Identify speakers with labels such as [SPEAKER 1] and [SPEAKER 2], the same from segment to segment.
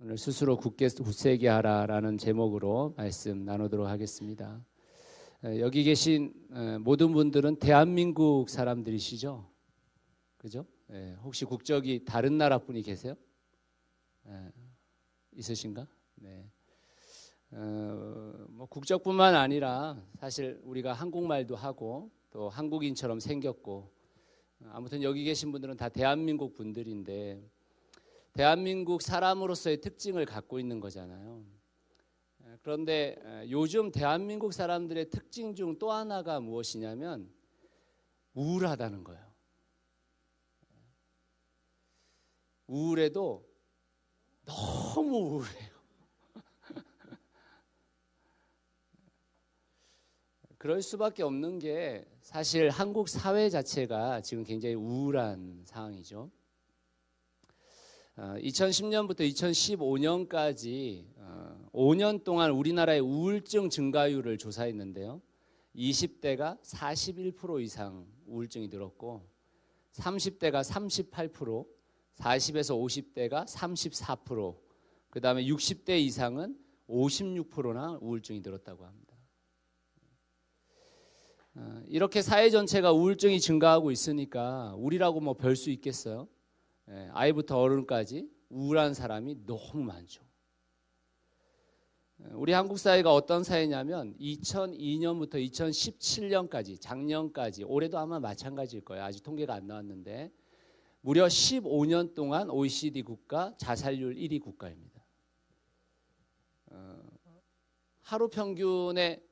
[SPEAKER 1] 오늘 스스로 굳세게 하라라는 제목으로 말씀 나누도록 하겠습니다. 여기 계신 모든 분들은 대한민국 사람들이시죠? 그죠? 혹시 국적이 다른 나라 분이 계세요? 있으신가? 네. 뭐 국적뿐만 아니라 사실 우리가 한국말도 하고 또 한국인처럼 생겼고 아무튼 여기 계신 분들은 다 대한민국 분들인데 대한민국 사람으로서의 특징을 갖고 있는 거잖아요. 그런데 요즘 대한민국 사람들의 특징 중 또 하나가 무엇이냐면 우울하다는 거예요. 우울해도 너무 우울해요. 그럴 수밖에 없는 게 사실 한국 사회 자체가 지금 굉장히 우울한 상황이죠. 2010년부터 2015년까지 5년 동안 우리나라의 우울증 증가율을 조사했는데요. 20대가 41% 이상 우울증이 늘었고 30대가 38%, 40에서 50대가 34%, 그다음에 60대 이상은 56%나 우울증이 늘었다고 합니다. 이렇게 사회 전체가 우울증이 증가하고 있으니까 우리라고 뭐 별 수 있겠어요? 아이부터 어른까지 우울한 사람이 너무 많죠. 우리 한국 사회가 어떤 사회냐면 2002년부터 2017년까지 작년까지 올해도 아마 마찬가지일 거예요. 아직 통계가 안 나왔는데 무려 15년 동안 OECD 국가 자살률 1위 국가입니다. 하루 평균에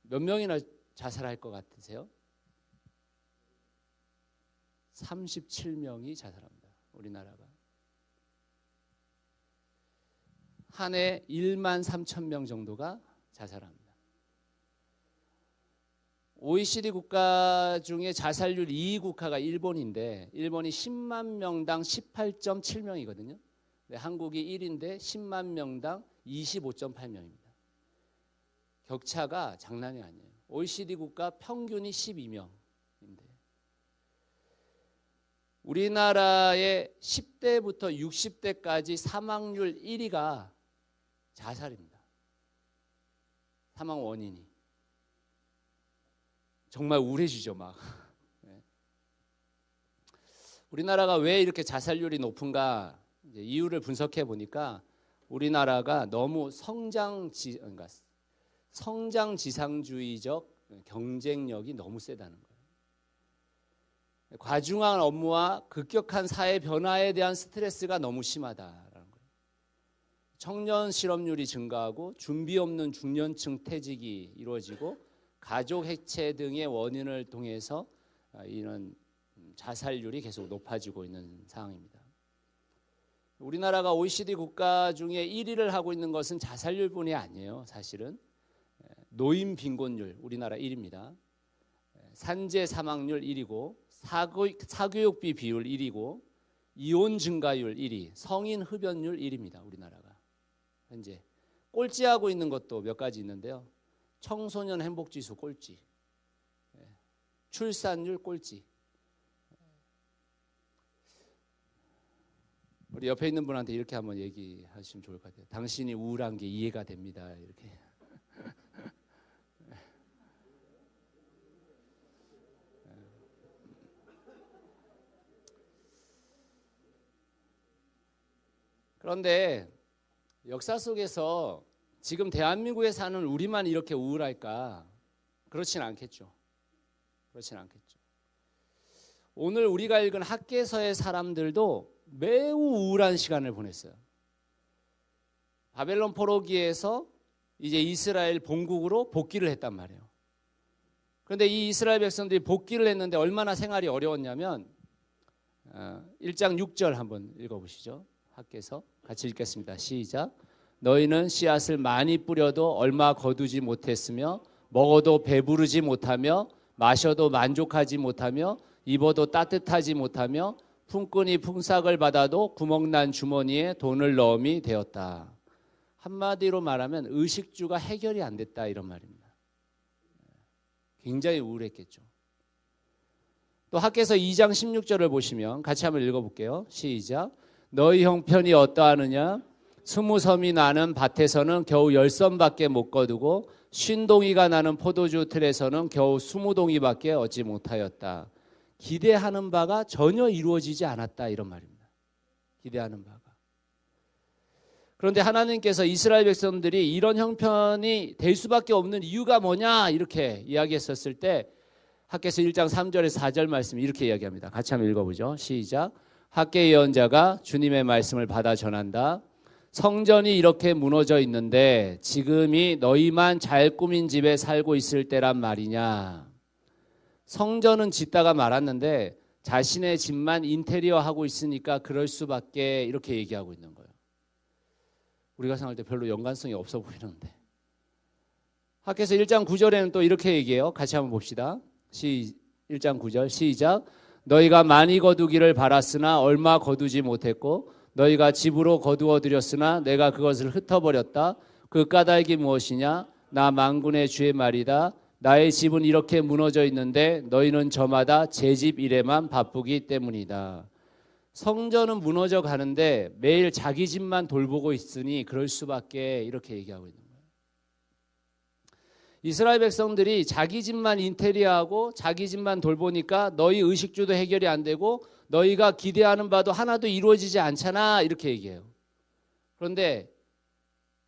[SPEAKER 1] 몇 명이나 자살할 것 같으세요? 37명이 자살합니다. 우리나라가 한 해 1만 3천 명 정도가 자살합니다. OECD 국가 중에 자살률 2위 국가가 일본인데 일본이 10만 명당 18.7명이거든요. 한국이 1위인데 10만 명당 25.8명입니다. 격차가 장난이 아니에요. OECD 국가 평균이 12명. 우리나라의 10대부터 60대까지 사망률 1위가 자살입니다. 사망 원인이. 정말 우울해지죠, 막. 우리나라가 왜 이렇게 자살률이 높은가 이제 이유를 분석해 보니까 우리나라가 너무 성장지상주의적 경쟁력이 너무 세다는 거예요. 과중한 업무와 급격한 사회 변화에 대한 스트레스가 너무 심하다라는 거예요. 청년 실업률이 증가하고 준비 없는 중년층 퇴직이 이루어지고 가족 해체 등의 원인을 통해서 이런 자살률이 계속 높아지고 있는 상황입니다. 우리나라가 OECD 국가 중에 1위를 하고 있는 것은 자살률뿐이 아니에요. 사실은 노인 빈곤율 우리나라 1위입니다. 산재 사망률 1위고 사교육비 비율 1위고 이혼 증가율 1위, 성인 흡연율 1위입니다. 우리나라가 현재 꼴찌하고 있는 것도 몇 가지 있는데요. 청소년 행복지수 꼴찌, 출산율 꼴찌. 우리 옆에 있는 분한테 이렇게 한번 얘기하시면 좋을 것 같아요. 당신이 우울한 게 이해가 됩니다. 이렇게. 그런데 역사 속에서 지금 대한민국에 사는 우리만 이렇게 우울할까? 그렇진 않겠죠. 그렇진 않겠죠. 오늘 우리가 읽은 학개서의 사람들도 매우 우울한 시간을 보냈어요. 바벨론 포로기에서 이제 이스라엘 본국으로 복귀를 했단 말이에요. 그런데 이 이스라엘 백성들이 복귀를 했는데 얼마나 생활이 어려웠냐면 1장 6절 한번 읽어보시죠. 학개서 같이 읽겠습니다. 시작. 너희는 씨앗을 많이 뿌려도 얼마 거두지 못했으며 먹어도 배부르지 못하며 마셔도 만족하지 못하며 입어도 따뜻하지 못하며 품꾼이 품삯을 받아도 구멍난 주머니에 돈을 넣음이 되었다. 한마디로 말하면 의식주가 해결이 안 됐다 이런 말입니다. 굉장히 우울했겠죠. 또 학개서 2장 16절을 보시면 같이 한번 읽어볼게요. 시작. 너희 형편이 어떠하느냐? 20섬이 나는 밭에서는 겨우 10섬밖에 못 거두고 50동이가 나는 포도주 틀에서는 겨우 20동이밖에 얻지 못하였다. 기대하는 바가 전혀 이루어지지 않았다, 이런 말입니다. 기대하는 바가. 그런데 하나님께서 이스라엘 백성들이 이런 형편이 될 수밖에 없는 이유가 뭐냐 이렇게 이야기했었을 때 학개서 1장 3절에서 4절 말씀 이렇게 이야기합니다. 같이 한번 읽어보죠. 시작. 학개 예언자가 주님의 말씀을 받아 전한다. 성전이 이렇게 무너져 있는데 지금이 너희만 잘 꾸민 집에 살고 있을 때란 말이냐. 성전은 짓다가 말았는데 자신의 집만 인테리어 하고 있으니까 그럴 수밖에, 이렇게 얘기하고 있는 거예요. 우리가 생각할 때 별로 연관성이 없어 보이는데. 학개서 1장 9절에는 또 이렇게 얘기해요. 같이 한번 봅시다. 1장 9절 시작. 너희가 많이 거두기를 바랐으나 얼마 거두지 못했고 너희가 집으로 거두어 들였으나 내가 그것을 흩어버렸다. 그 까닭이 무엇이냐? 나 만군의 주의 말이다. 나의 집은 이렇게 무너져 있는데 너희는 저마다 제 집 일에만 바쁘기 때문이다. 성전은 무너져 가는데 매일 자기 집만 돌보고 있으니 그럴 수밖에, 이렇게 얘기하고 있는 거예요. 이스라엘 백성들이 자기 집만 인테리어하고 자기 집만 돌보니까 너희 의식주도 해결이 안 되고 너희가 기대하는 바도 하나도 이루어지지 않잖아, 이렇게 얘기해요. 그런데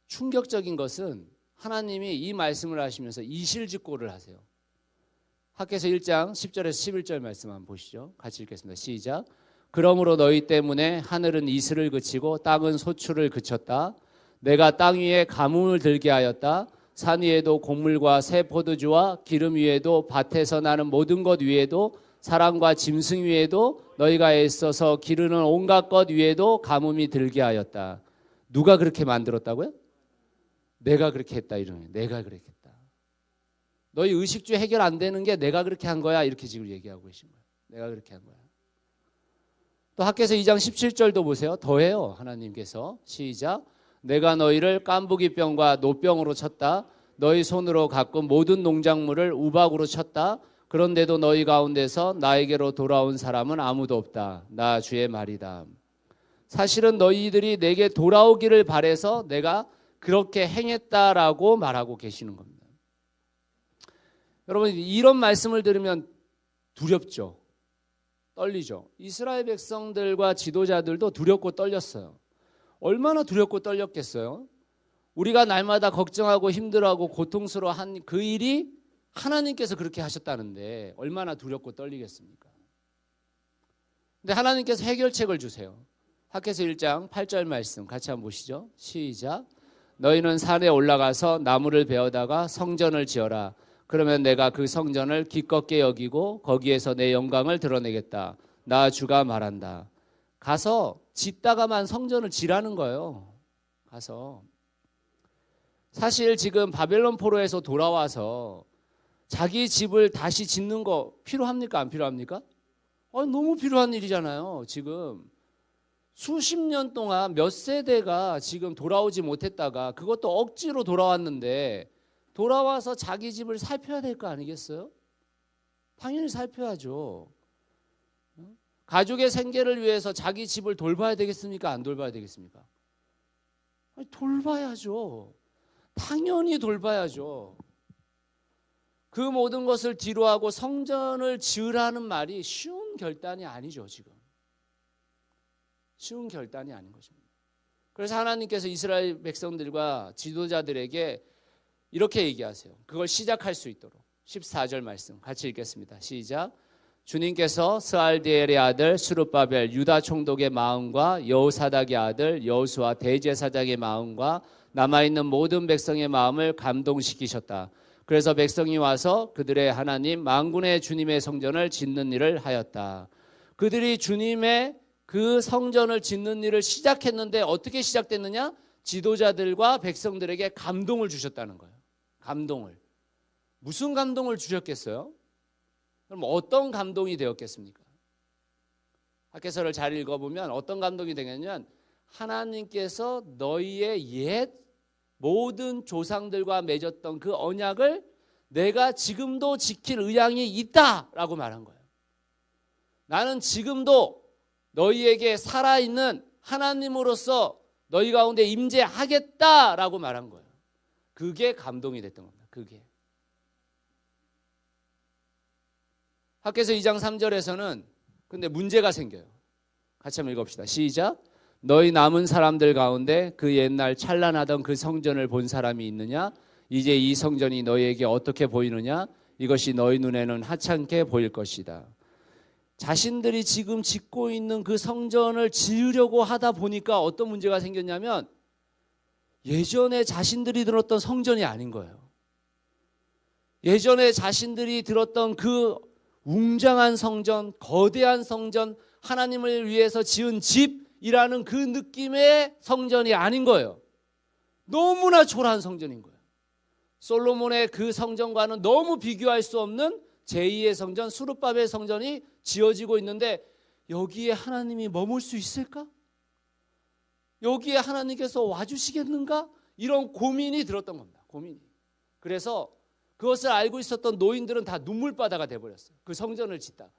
[SPEAKER 1] 충격적인 것은 하나님이 이 말씀을 하시면서 이실직고를 하세요. 학개서 1장 10절에서 11절 말씀 한번 보시죠. 같이 읽겠습니다. 시작. 그러므로 너희 때문에 하늘은 이슬을 그치고 땅은 소출을 그쳤다. 내가 땅 위에 가뭄을 들게 하였다. 산 위에도 곡물과 새 포도주와 기름 위에도 밭에서 나는 모든 것 위에도 사람과 짐승 위에도 너희가 애써서 기르는 온갖 것 위에도 가뭄이 들게 하였다. 누가 그렇게 만들었다고요? 내가 그렇게 했다, 이런 거예요. 내가 그렇게 했다. 너희 의식주 해결 안 되는 게 내가 그렇게 한 거야, 이렇게 지금 얘기하고 계신 거예요. 내가 그렇게 한 거야. 또 학개서 2장 17절도 보세요. 더해요. 하나님께서 시작. 내가 너희를 깐부기병과 노병으로 쳤다. 너희 손으로 가꾼 모든 농작물을 우박으로 쳤다. 그런데도 너희 가운데서 나에게로 돌아온 사람은 아무도 없다. 나 주의 말이다. 사실은 너희들이 내게 돌아오기를 바라서 내가 그렇게 행했다라고 말하고 계시는 겁니다. 여러분, 이런 말씀을 들으면 두렵죠. 떨리죠. 이스라엘 백성들과 지도자들도 두렵고 떨렸어요. 얼마나 두렵고 떨렸겠어요? 우리가 날마다 걱정하고 힘들어하고 고통스러워한 그 일이 하나님께서 그렇게 하셨다는데 얼마나 두렵고 떨리겠습니까? 근데 하나님께서 해결책을 주세요. 학개서 1장 8절 말씀 같이 한번 보시죠. 시작. 너희는 산에 올라가서 나무를 베어다가 성전을 지어라. 그러면 내가 그 성전을 기껍게 여기고 거기에서 내 영광을 드러내겠다. 나 주가 말한다. 가서 짓다가만 성전을 지라는 거예요. 가서. 사실 지금 바벨론 포로에서 돌아와서 자기 집을 다시 짓는 거 필요합니까? 안 필요합니까? 너무 필요한 일이잖아요. 지금 수십 년 동안 몇 세대가 지금 돌아오지 못했다가 그것도 억지로 돌아왔는데 돌아와서 자기 집을 살펴야 될 거 아니겠어요? 당연히 살펴야죠. 가족의 생계를 위해서 자기 집을 돌봐야 되겠습니까? 안 돌봐야 되겠습니까? 돌봐야죠. 당연히 돌봐야죠. 그 모든 것을 뒤로하고 성전을 지으라는 말이 쉬운 결단이 아니죠. 지금 쉬운 결단이 아닌 것입니다. 그래서 하나님께서 이스라엘 백성들과 지도자들에게 이렇게 얘기하세요. 그걸 시작할 수 있도록 14절 말씀 같이 읽겠습니다. 시작. 주님께서 스알디엘의 아들 스룹바벨 유다 총독의 마음과 여호사닥의 아들 여호수아 대제사장의 마음과 남아있는 모든 백성의 마음을 감동시키셨다. 그래서 백성이 와서 그들의 하나님 만군의 주님의 성전을 짓는 일을 하였다. 그들이 주님의 그 성전을 짓는 일을 시작했는데 어떻게 시작됐느냐? 지도자들과 백성들에게 감동을 주셨다는 거예요. 감동을. 무슨 감동을 주셨겠어요? 그럼 어떤 감동이 되었겠습니까? 학개서를 잘 읽어보면 어떤 감동이 되냐면 하나님께서 너희의 옛 모든 조상들과 맺었던 그 언약을 내가 지금도 지킬 의향이 있다라고 말한 거예요. 나는 지금도 너희에게 살아있는 하나님으로서 너희 가운데 임재하겠다라고 말한 거예요. 그게 감동이 됐던 겁니다. 그게. 학개서 2장 3절에서는 근데 문제가 생겨요. 같이 한번 읽어봅시다. 시작. 너희 남은 사람들 가운데 그 옛날 찬란하던 그 성전을 본 사람이 있느냐? 이제 이 성전이 너희에게 어떻게 보이느냐? 이것이 너희 눈에는 하찮게 보일 것이다. 자신들이 지금 짓고 있는 그 성전을 지으려고 하다 보니까 어떤 문제가 생겼냐면 예전에 자신들이 들었던 성전이 아닌 거예요. 예전에 자신들이 들었던 그 웅장한 성전, 거대한 성전, 하나님을 위해서 지은 집이라는 그 느낌의 성전이 아닌 거예요. 너무나 초라한 성전인 거예요. 솔로몬의 그 성전과는 너무 비교할 수 없는 제2의 성전, 수르바벨 성전이 지어지고 있는데 여기에 하나님이 머물 수 있을까? 여기에 하나님께서 와주시겠는가? 이런 고민이 들었던 겁니다. 고민이. 그래서 그것을 알고 있었던 노인들은 다 눈물바다가 돼버렸어요. 그 성전을 짓다가.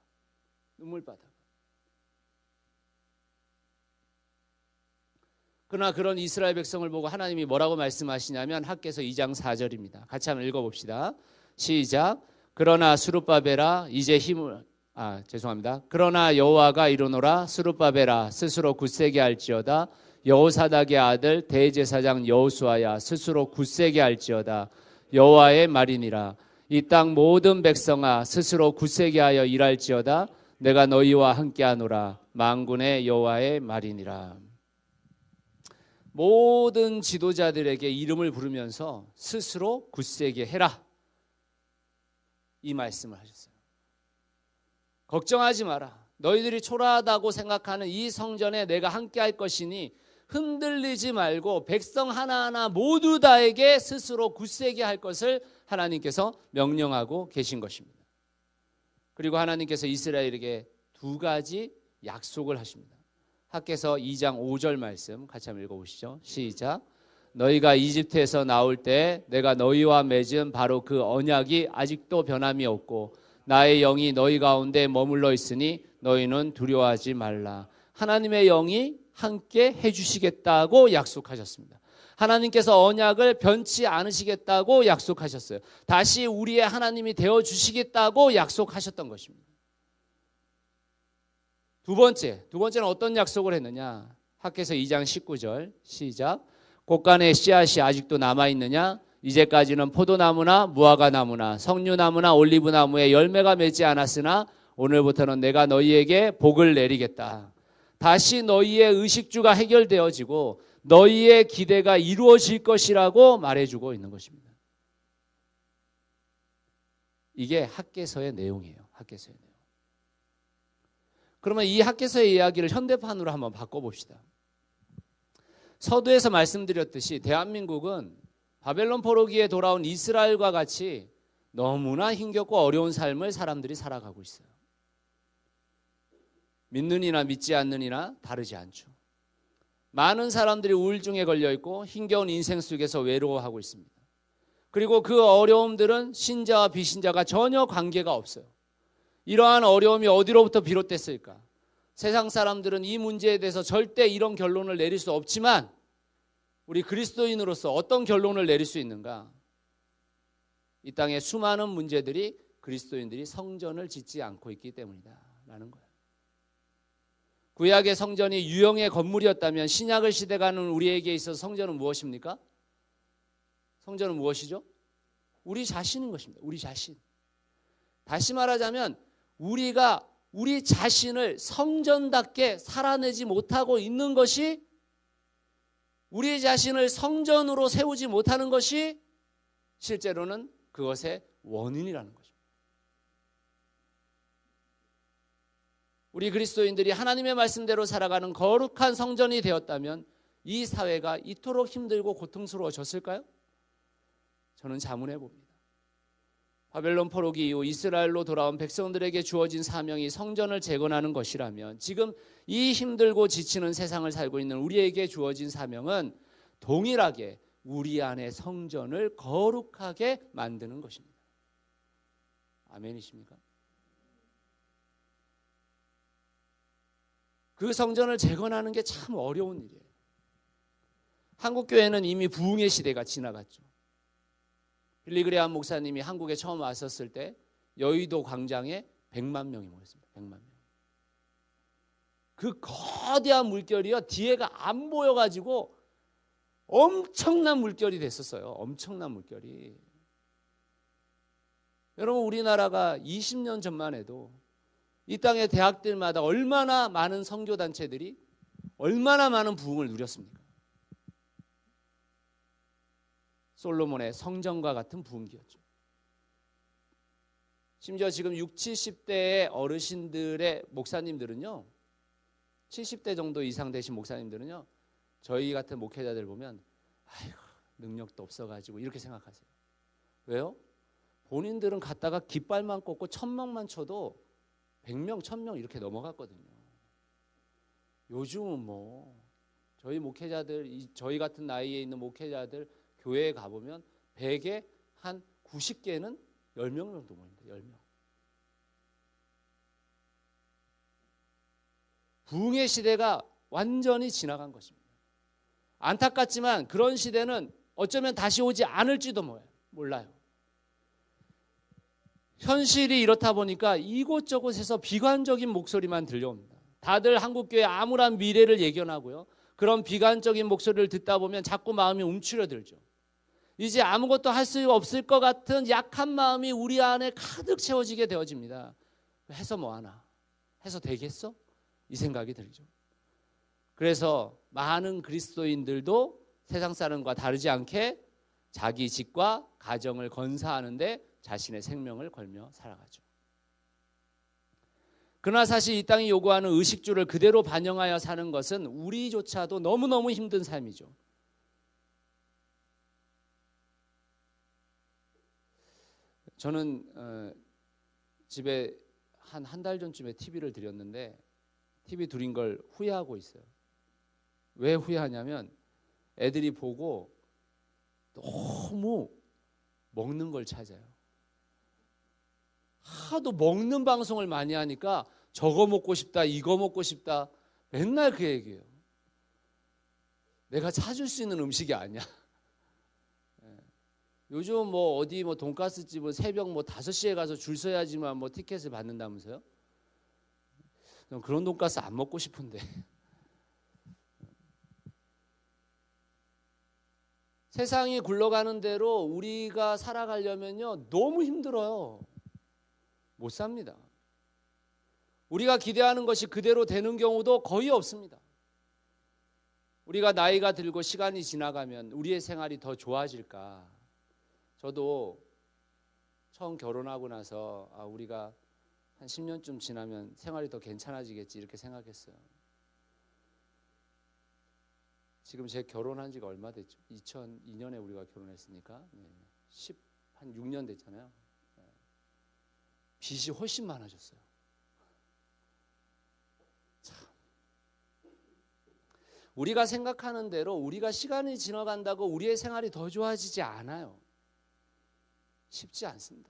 [SPEAKER 1] 눈물바다가. 그러나 그런 이스라엘 백성을 보고 하나님이 뭐라고 말씀하시냐면 학개서 2장 4절입니다. 같이 한번 읽어봅시다. 시작. 그러나 스룹바벨아 이제 힘을 그러나 여호와가 이르노라 스룹바벨아 스스로 굳세게 할지어다 여호사닥의 아들 대제사장 여호수아야 스스로 굳세게 할지어다 여호와의 말이니라. 이 땅 모든 백성아 스스로 굳세게 하여 일할지어다 내가 너희와 함께하노라 만군의 여호와의 말이니라. 모든 지도자들에게 이름을 부르면서 스스로 굳세게 해라 이 말씀을 하셨어요. 걱정하지 마라. 너희들이 초라하다고 생각하는 이 성전에 내가 함께할 것이니 흔들리지 말고 백성 하나하나 모두 다에게 스스로 굳세게 할 것을 하나님께서 명령하고 계신 것입니다. 그리고 하나님께서 이스라엘에게 두 가지 약속을 하십니다. 학개서 2장 5절 말씀 같이 한번 읽어보시죠. 시작. 너희가 이집트에서 나올 때 내가 너희와 맺은 바로 그 언약이 아직도 변함이 없고 나의 영이 너희 가운데 머물러 있으니 너희는 두려워하지 말라. 하나님의 영이 함께 해주시겠다고 약속하셨습니다. 하나님께서 언약을 변치 않으시겠다고 약속하셨어요. 다시 우리의 하나님이 되어주시겠다고 약속하셨던 것입니다. 두 번째는 어떤 약속을 했느냐? 학개서 2장 19절 시작. 곳간에 씨앗이 아직도 남아있느냐? 이제까지는 포도나무나 무화과나무나 석류나무나 올리브나무에 열매가 맺지 않았으나 오늘부터는 내가 너희에게 복을 내리겠다. 다시 너희의 의식주가 해결되어지고 너희의 기대가 이루어질 것이라고 말해주고 있는 것입니다. 이게 학개서의 내용이에요. 학개서의 내용. 그러면 이 학개서의 이야기를 현대판으로 한번 바꿔봅시다. 서두에서 말씀드렸듯이 대한민국은 바벨론 포로기에 돌아온 이스라엘과 같이 너무나 힘겹고 어려운 삶을 사람들이 살아가고 있어요. 믿는 이나 믿지 않는 이나 다르지 않죠. 많은 사람들이 우울증에 걸려 있고 힘겨운 인생 속에서 외로워하고 있습니다. 그리고 그 어려움들은 신자와 비신자가 전혀 관계가 없어요. 이러한 어려움이 어디로부터 비롯됐을까? 세상 사람들은 이 문제에 대해서 절대 이런 결론을 내릴 수 없지만 우리 그리스도인으로서 어떤 결론을 내릴 수 있는가? 이 땅의 수많은 문제들이 그리스도인들이 성전을 짓지 않고 있기 때문이다라는 거예요. 구약의 성전이 유형의 건물이었다면 신약을 시대가는 우리에게 있어서 성전은 무엇입니까? 성전은 무엇이죠? 우리 자신인 것입니다. 우리 자신. 다시 말하자면 우리가 우리 자신을 성전답게 살아내지 못하고 있는 것이 우리 자신을 성전으로 세우지 못하는 것이 실제로는 그것의 원인이라는 것입니다. 우리 그리스도인들이 하나님의 말씀대로 살아가는 거룩한 성전이 되었다면 이 사회가 이토록 힘들고 고통스러워졌을까요? 저는 자문해 봅니다. 바벨론 포로기 이후 이스라엘로 돌아온 백성들에게 주어진 사명이 성전을 재건하는 것이라면 지금 이 힘들고 지치는 세상을 살고 있는 우리에게 주어진 사명은 동일하게 우리 안에 성전을 거룩하게 만드는 것입니다. 아멘이십니까? 그 성전을 재건하는 게 참 어려운 일이에요. 한국 교회는 이미 부흥의 시대가 지나갔죠. 빌리 그레이엄 목사님이 한국에 처음 왔었을 때 여의도 광장에 100만 명이 모였습니다. 100만 명. 그 거대한 물결이요, 뒤에가 안 보여가지고 엄청난 물결이 됐었어요. 엄청난 물결이. 여러분, 우리나라가 20년 전만 해도 이 땅의 대학들마다 얼마나 많은 선교단체들이 얼마나 많은 부흥을 누렸습니까? 솔로몬의 성전과 같은 부흥기였죠. 심지어 지금 60, 70대의 어르신들의 목사님들은요, 70대 정도 이상 되신 목사님들은요, 저희 같은 목회자들 보면 아이고 능력도 없어가지고 이렇게 생각하세요. 왜요? 본인들은 갔다가 깃발만 꽂고 천막만 쳐도 100명, 1000명 이렇게 넘어갔거든요. 요즘은 뭐 저희 목회자들, 저희 같은 나이에 있는 목회자들 교회에 가보면 100에 한 90개는 10명 정도 모입니다. 10명. 부흥의 시대가 완전히 지나간 것입니다. 안타깝지만 그런 시대는 어쩌면 다시 오지 않을지도 몰라요. 현실이 이렇다 보니까 이곳저곳에서 비관적인 목소리만 들려옵니다. 다들 한국교회 암울한 미래를 예견하고요. 그런 비관적인 목소리를 듣다 보면 자꾸 마음이 움츠려들죠. 이제 아무것도 할 수 없을 것 같은 약한 마음이 우리 안에 가득 채워지게 되어집니다. 해서 뭐하나? 해서 되겠어? 이 생각이 들죠. 그래서 많은 그리스도인들도 세상 사람과 다르지 않게 자기 집과 가정을 건사하는데 자신의 생명을 걸며 살아가죠. 그러나 사실 이 땅이 요구하는 의식주를 그대로 반영하여 사는 것은 우리조차도 너무너무 힘든 삶이죠. 저는 집에 한 달 전쯤에 TV를 들였는데 TV 들인 걸 후회하고 있어요. 왜 후회하냐면 애들이 보고 너무 먹는 걸 찾아요. 하도 먹는 방송을 많이 하니까 저거 먹고 싶다, 이거 먹고 싶다, 맨날 그 얘기예요. 내가 찾을 수 있는 음식이 아니야. 요즘 뭐 어디 뭐 돈가스 집은 새벽 뭐 5시에 가서 줄 서야지만 뭐 티켓을 받는다면서요? 그런 돈가스 안 먹고 싶은데. 세상이 굴러가는 대로 우리가 살아가려면요 너무 힘들어요. 못 삽니다. 우리가 기대하는 것이 그대로 되는 경우도 거의 없습니다. 우리가 나이가 들고 시간이 지나가면 우리의 생활이 더 좋아질까? 저도 처음 결혼하고 나서 우리가 한 10년쯤 지나면 생활이 더 괜찮아지겠지 이렇게 생각했어요. 지금 제 결혼한 지가 얼마 됐죠? 2002년에 우리가 결혼했으니까 한 6년 됐잖아요. 빚이 훨씬 많아졌어요. 참. 우리가 생각하는 대로 우리가 시간이 지나간다고 우리의 생활이 더 좋아지지 않아요. 쉽지 않습니다.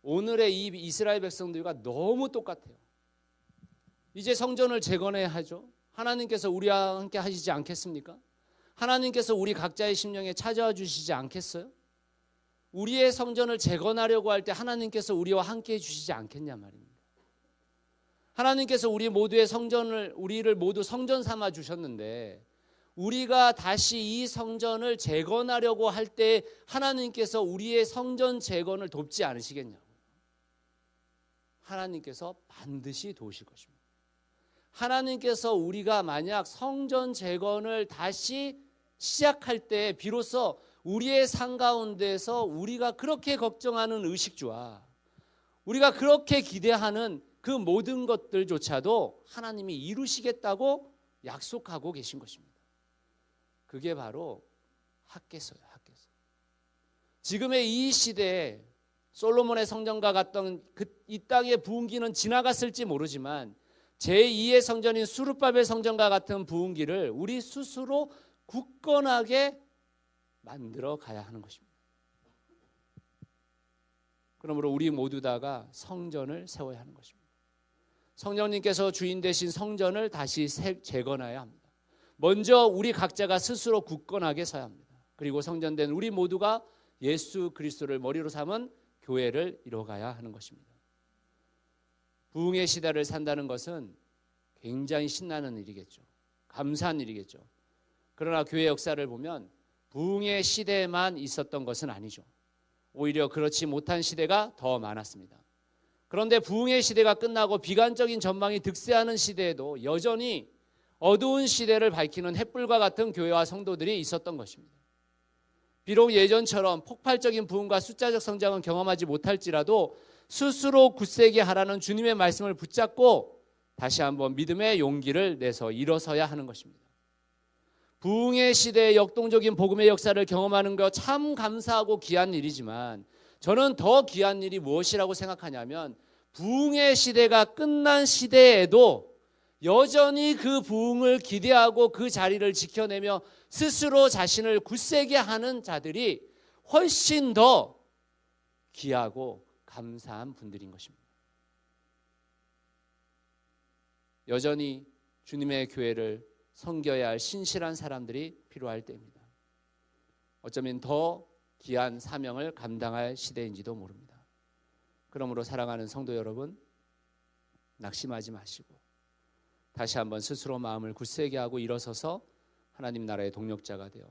[SPEAKER 1] 오늘의 이 이스라엘 백성들과 너무 똑같아요. 이제 성전을 재건해야 하죠. 하나님께서 우리와 함께 하시지 않겠습니까? 하나님께서 우리 각자의 심령에 찾아와 주시지 않겠어요? 우리의 성전을 재건하려고 할 때 하나님께서 우리와 함께 해주시지 않겠냐 말입니다. 하나님께서 우리를 모두 성전 삼아 주셨는데 우리가 다시 이 성전을 재건하려고 할 때 하나님께서 우리의 성전 재건을 돕지 않으시겠냐고요. 하나님께서 반드시 도우실 것입니다. 하나님께서 우리가 만약 성전 재건을 다시 시작할 때 비로소 우리의 삶 가운데서 우리가 그렇게 걱정하는 의식주와 우리가 그렇게 기대하는 그 모든 것들조차도 하나님이 이루시겠다고 약속하고 계신 것입니다. 그게 바로 학개서예요. 학개서. 지금의 이 시대에 솔로몬의 성전과 같던 이 땅의 부흥기는 지나갔을지 모르지만 제2의 성전인 수르바벨 성전과 같은 부흥기를 우리 스스로 굳건하게 만들어 가야 하는 것입니다. 그러므로 우리 모두 다가 성전을 세워야 하는 것입니다. 성령님께서 주인 되신 성전을 다시 재건해야 합니다. 먼저 우리 각자가 스스로 굳건하게 서야 합니다. 그리고 성전된 우리 모두가 예수 그리스도를 머리로 삼은 교회를 이뤄가야 하는 것입니다. 부흥의 시대를 산다는 것은 굉장히 신나는 일이겠죠. 감사한 일이겠죠. 그러나 교회 역사를 보면 부흥의 시대에만 있었던 것은 아니죠. 오히려 그렇지 못한 시대가 더 많았습니다. 그런데 부흥의 시대가 끝나고 비관적인 전망이 득세하는 시대에도 여전히 어두운 시대를 밝히는 햇불과 같은 교회와 성도들이 있었던 것입니다. 비록 예전처럼 폭발적인 부흥과 숫자적 성장은 경험하지 못할지라도 스스로 굳세게 하라는 주님의 말씀을 붙잡고 다시 한번 믿음의 용기를 내서 일어서야 하는 것입니다. 부흥의 시대의 역동적인 복음의 역사를 경험하는 것 참 감사하고 귀한 일이지만 저는 더 귀한 일이 무엇이라고 생각하냐면 부흥의 시대가 끝난 시대에도 여전히 그 부흥을 기대하고 그 자리를 지켜내며 스스로 자신을 굳세게 하는 자들이 훨씬 더 귀하고 감사한 분들인 것입니다. 여전히 주님의 교회를 섬겨야 할 신실한 사람들이 필요할 때입니다. 어쩌면 더 귀한 사명을 감당할 시대인지도 모릅니다. 그러므로 사랑하는 성도 여러분, 낙심하지 마시고 다시 한번 스스로 마음을 굳세게 하고 일어서서 하나님 나라의 동력자가 되어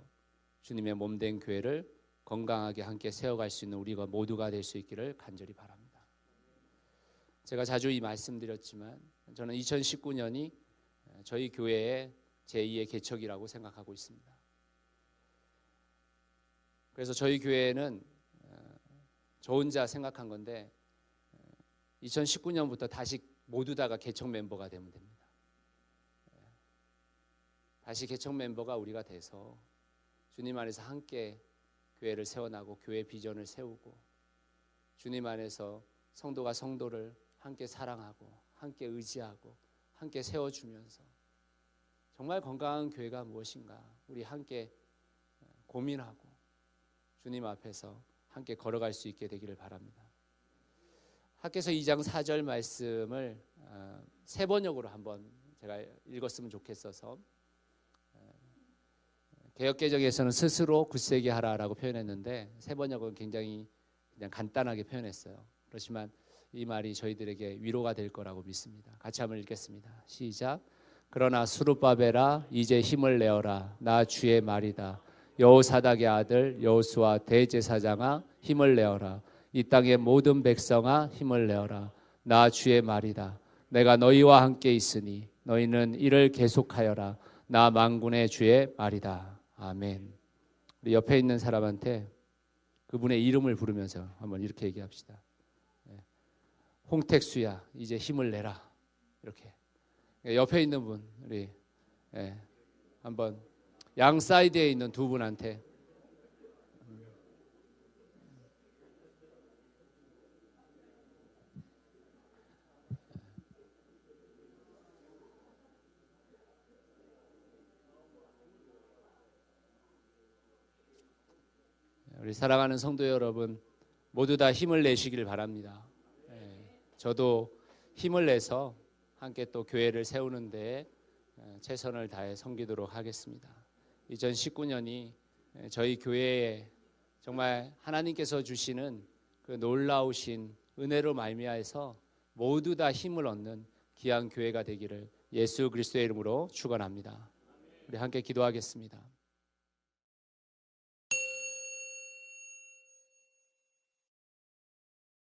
[SPEAKER 1] 주님의 몸된 교회를 건강하게 함께 세워갈 수 있는 우리가 모두가 될 수 있기를 간절히 바랍니다. 제가 자주 이 말씀드렸지만 저는 2019년이 저희 교회의 제2의 개척이라고 생각하고 있습니다. 그래서 저희 교회는 저 혼자 생각한 건데 2019년부터 다시 모두 다가 개척 멤버가 되면 됩니다. 다시 개척 멤버가 우리가 돼서 주님 안에서 함께 교회를 세워나고 교회 비전을 세우고 주님 안에서 성도가 성도를 함께 사랑하고 함께 의지하고 함께 세워주면서 정말 건강한 교회가 무엇인가 우리 함께 고민하고 주님 앞에서 함께 걸어갈 수 있게 되기를 바랍니다. 학개서 2장 4절 말씀을 세 번역으로 한번 제가 읽었으면 좋겠어서 개역개정에서는 스스로 굳세게 하라라고 표현했는데 세 번역은 굉장히 그냥 간단하게 표현했어요. 그렇지만 이 말이 저희들에게 위로가 될 거라고 믿습니다. 같이 한번 읽겠습니다. 시작. 그러나 스룹바벨아 이제 힘을 내어라. 나 주의 말이다. 여호사닥의 아들 여호수아 대제사장아 힘을 내어라. 이 땅의 모든 백성아 힘을 내어라. 나 주의 말이다. 내가 너희와 함께 있으니 너희는 이를 계속하여라. 나 만군의 주의 말이다. 아멘. 우리 옆에 있는 사람한테 그분의 이름을 부르면서 한번 이렇게 얘기합시다. 홍택수야 이제 힘을 내라. 이렇게 옆에 있는 분 우리 한번 양 사이드에 있는 두 분한테 우리 사랑하는 성도 여러분 모두 다 힘을 내시길 바랍니다. 저도 힘을 내서 함께 또 교회를 세우는 데 최선을 다해 섬기도록 하겠습니다. 2019년이 저희 교회에 정말 하나님께서 주시는 그 놀라우신 은혜로 말미암아서 모두 다 힘을 얻는 귀한 교회가 되기를 예수 그리스도의 이름으로 축원합니다. 우리 함께 기도하겠습니다.